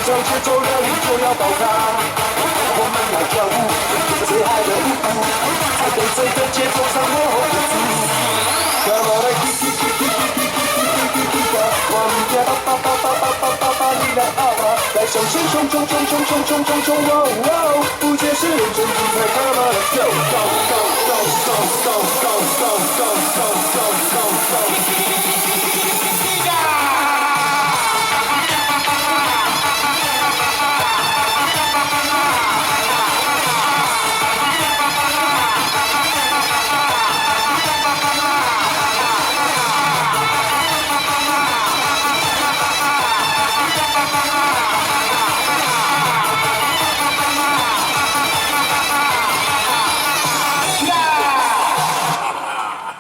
上节奏了，你就要爆炸！我们来跳舞，最爱的舞步，在跟随的节奏上落后不足。Come on， 来 kick kick kick kick kick kick kick kick kick， 往前叭叭叭叭叭叭叭叭，你来啊吧！来向前冲冲冲冲冲冲冲冲！哇哇，不解释认真精彩 ，Come on，Let's go go go go go go go go go go go go go。